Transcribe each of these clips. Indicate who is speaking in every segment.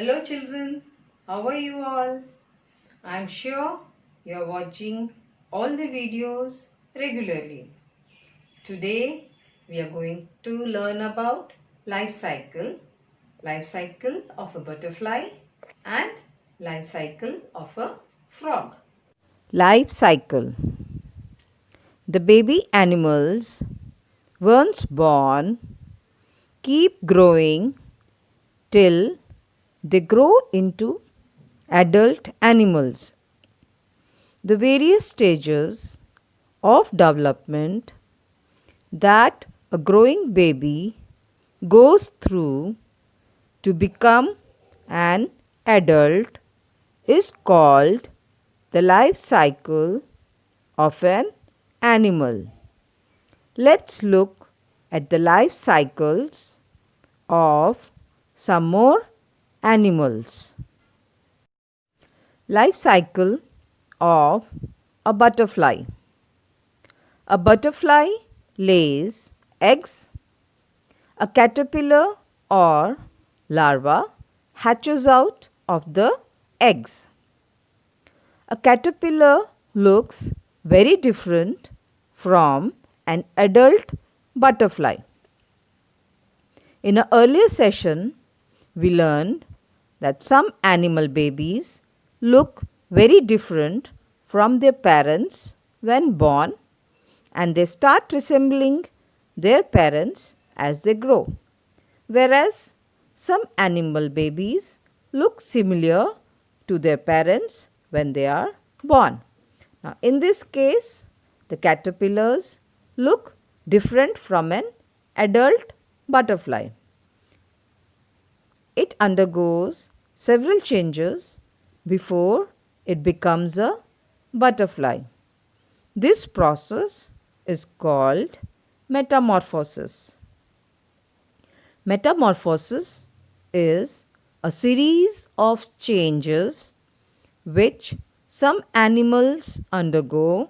Speaker 1: Hello children, how are you all? I'm sure you are watching all the videos regularly. Today we are going to learn about life cycle of a butterfly and life cycle of a frog. Life cycle. The baby animals once born keep growing till they grow into adult animals. The various stages of development that a growing baby goes through to become an adult is called the life cycle of an animal. Let's look at the life cycles of some more animals. Life cycle of a butterfly. A butterfly lays eggs. A caterpillar or larva hatches out of the eggs. A caterpillar looks very different from an adult butterfly. In an earlier session, we learned that some animal babies look very different from their parents when born, and they start resembling their parents as they grow, whereas some animal babies look similar to their parents when they are born. Now, in this case, the caterpillars look different from an adult butterfly. It undergoes several changes before it becomes a butterfly. This process is called metamorphosis. Metamorphosis is a series of changes which some animals undergo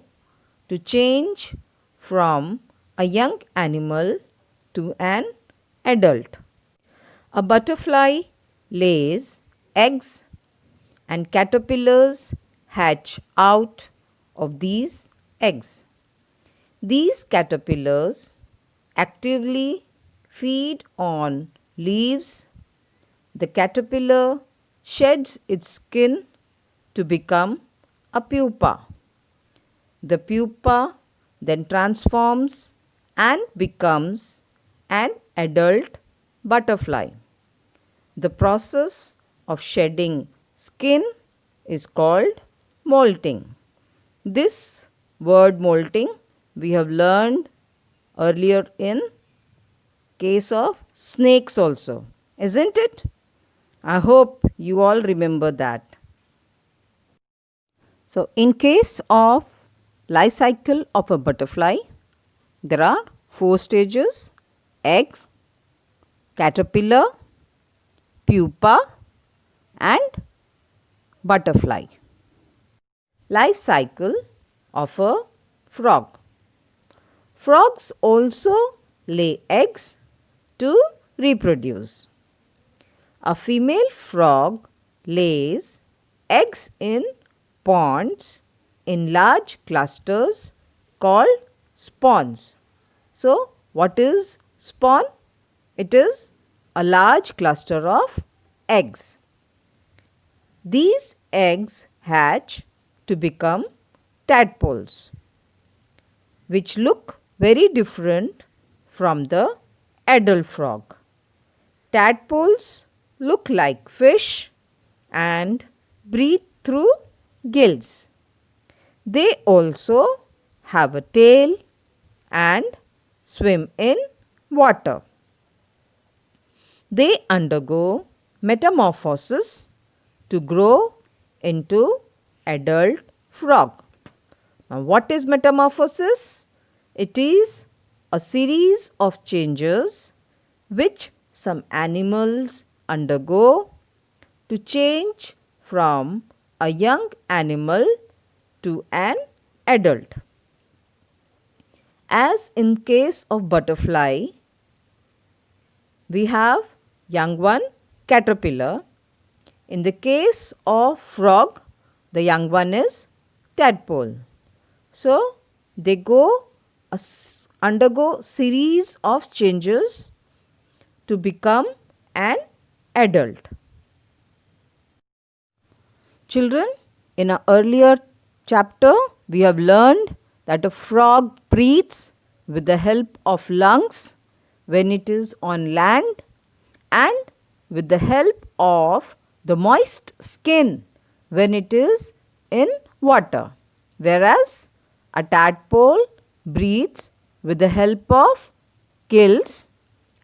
Speaker 1: to change from a young animal to an adult. A butterfly lays eggs and caterpillars hatch out of these eggs. These caterpillars actively feed on leaves. The caterpillar sheds its skin to become a pupa. The pupa then transforms and becomes an adult butterfly. The process of shedding skin is called molting. This word molting we have learned earlier in case of snakes also, isn't it? I hope you all remember that. So, in case of life cycle of a butterfly, there are 4 stages: eggs, caterpillar, pupa and butterfly. Life cycle of a frog. Frogs also lay eggs to reproduce. A female frog lays eggs in ponds in large clusters called spawns. So, what is spawn? It is a large cluster of eggs. These eggs hatch to become tadpoles, which look very different from the adult frog. Tadpoles look like fish and breathe through gills. They also have a tail and swim in water. They undergo metamorphosis to grow into adult frog. Now, what is metamorphosis? It is a series of changes which some animals undergo to change from a young animal to an adult. As in case of butterfly, we have young one caterpillar In the case of frog, the young one is tadpole. So they undergo series of changes to become an adult. Children, in an earlier chapter, we have learned that a frog breathes with the help of lungs when it is on land and with the help of the moist skin when it is in water, whereas a tadpole breathes with the help of gills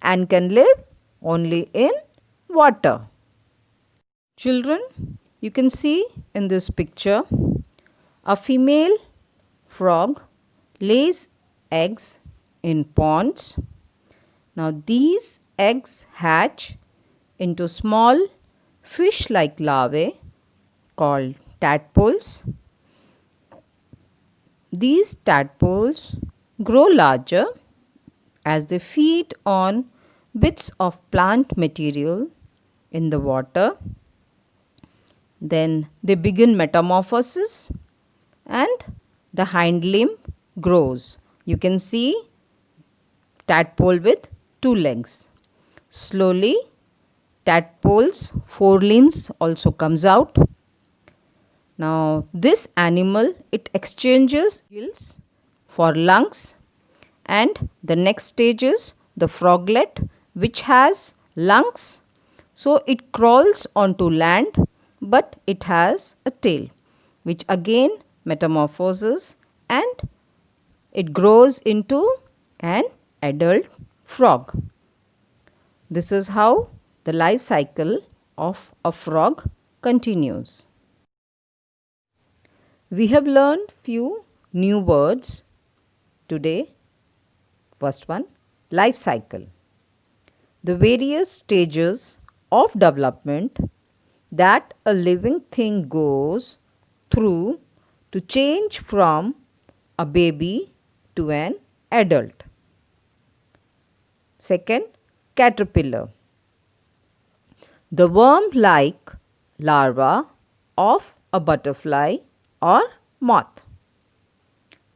Speaker 1: and can live only in water. Children, you can see in this picture a female frog lays eggs in ponds. Now these eggs hatch into small fish-like larvae called tadpoles. These tadpoles grow larger as they feed on bits of plant material in the water. Then they begin metamorphosis and the hind limb grows. You can see tadpole with 2 legs. Slowly tadpole's forelimbs also comes out. Now this animal, it exchanges gills for lungs, and the next stage is the froglet, which has lungs. So it crawls onto land, but it has a tail, which again metamorphoses and it grows into an adult frog. This is how the life cycle of a frog continues. We have learned few new words today. First one, life cycle. The various stages of development that a living thing goes through to change from a baby to an adult. Second, caterpillar. The worm-like larva of a butterfly or moth.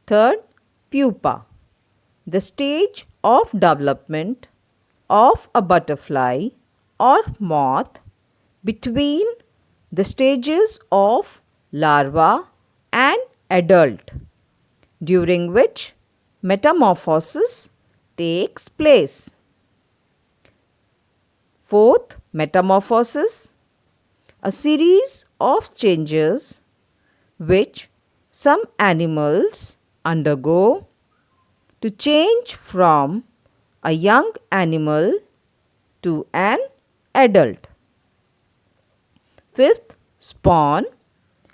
Speaker 1: Third, pupa. The stage of development of a butterfly or moth between the stages of larva and adult, during which metamorphosis takes place. Fourth, metamorphosis, a series of changes which some animals undergo to change from a young animal to an adult. Fifth, spawn,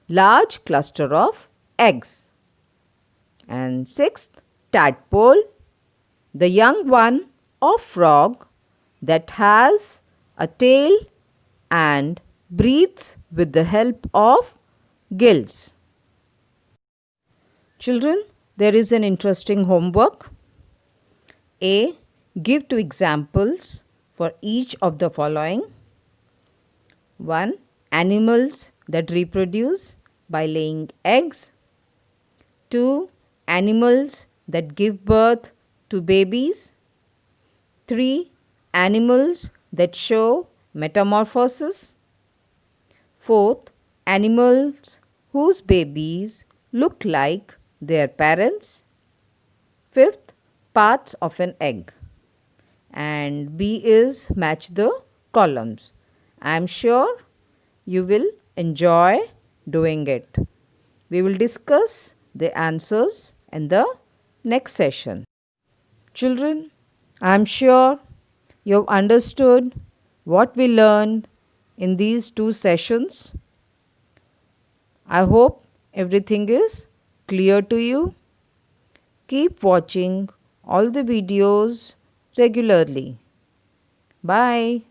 Speaker 1: large cluster of eggs. And sixth, tadpole, the young one of frog that has a tail and breathes with the help of gills. Children, there is an interesting homework. A. Give 2 examples for each of the following. 1. Animals that reproduce by laying eggs. 2. Animals that give birth to babies. 3. Animals that show metamorphosis. 4th, animals whose babies look like their parents. 5th, parts of an egg. And B is match the columns. I am sure you will enjoy doing it. We will discuss the answers in the next session. Children, I am sure you have understood what we learned in these 2 sessions. I hope everything is clear to you. Keep watching all the videos regularly. Bye.